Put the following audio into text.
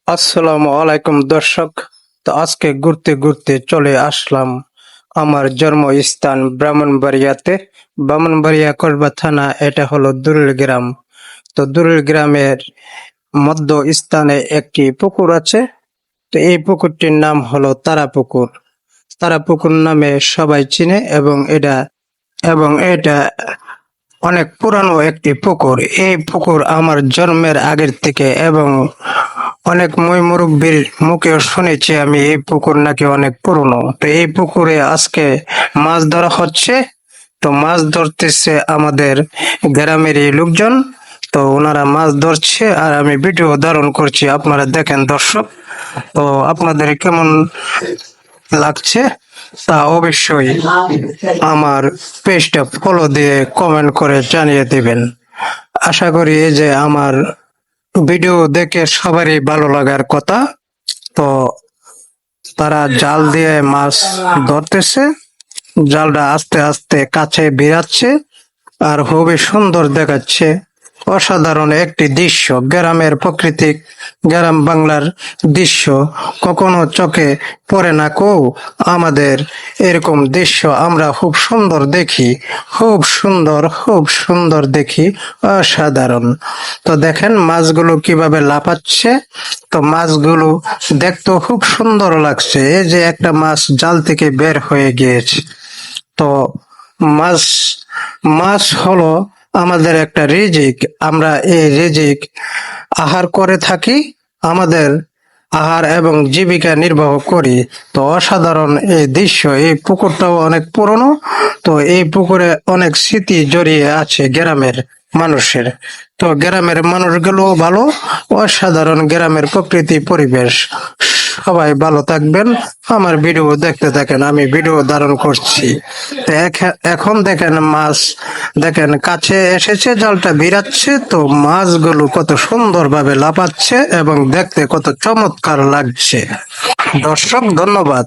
আসসালামু আলাইকুম দর্শক। তো আজকে ঘুরতে ঘুরতে চলে আসলাম আমার জন্মস্থান ব্রাহ্মণবাড়িয়াতে। ব্রাহ্মণবাড়িয়া কসবা থানা, এটা হলো দুরুল গ্রাম। তো দুরুল গ্রামের মধ্য স্থানে একটি পুকুর আছে। তো এই পুকুরটির নাম হলো তারাপুকুর। তারাপুকুর নামে সবাই চিনে, এবং এটা অনেক পুরানো একটি পুকুর। এই পুকুর আমার জন্মের আগের থেকে, এবং অনেক মই মুরব্বির মুখেও শুনেছি আমি এই পুকুর নাকি অনেক পুরনো। তো এই পুকুরে আজকে মাছ ধরা হচ্ছে। তো মাছ ধরতেছে আমাদের গ্রামেরই লোকজন। তো ওনারা মাছ ধরছে আর আমি ভিডিও ধারণ করছি, আপনারা দেখেন দর্শক। তো আপনাদের কেমন লাগছে তা অবশ্যই আমার পেজটা ফলো দিয়ে কমেন্ট করে জানিয়ে দিবেন। আশা করি এই যে আমার ভিডিও দেখে সবারই ভালো লাগার কথা। তো তারা জাল দিয়ে মাছ ধরতেছে, জালটা আস্তে আস্তে কাছে ভিড়াচ্ছে আর খুবই সুন্দর দেখাচ্ছে। অসাধারণ একটি দৃশ্য, গ্রামের প্রাকৃতিক, গ্রাম বাংলার দৃশ্য কখনো চোখে পড়ে না কো। আমাদের এরকম দৃশ্য আমরা খুব সুন্দর দেখি, খুব সুন্দর দেখি, অসাধারণ। তো দেখেন মাছগুলো কিভাবে লাফাচ্ছে। তো মাছগুলো দেখতেও খুব সুন্দর লাগছে। এই যে একটা মাছ জাল থেকে বের হয়ে গিয়েছে। তো মাছ মাছ হলো আমাদের একটা রিজিক। আমরা এই রিজিক আহার করে থাকি, আমাদের আহার এবং জীবিকা নির্বাহ করি। তো অসাধারণ এই দৃশ্য। এই পুকুরটাও অনেক পুরনো। তো এই পুকুরে অনেক স্মৃতি জড়িয়ে আছে গ্রামের মানুষের। তো গ্রামের মানুষগুলো ভালো, অসাধারণ গ্রামের প্রকৃতি পরিবেশ। সবাই ভালো থাকবেন, আমার ভিডিও দেখতে থাকেন, আমি ভিডিও ধারণ করছি। তো এখন দেখেন মাছ, দেখেন কাছে এসেছে, জালটা ভিড়াচ্ছে। তো মাছগুলো কত সুন্দরভাবে লাফাচ্ছে এবং দেখতে কত চমৎকার লাগছে। দর্শক ধন্যবাদ।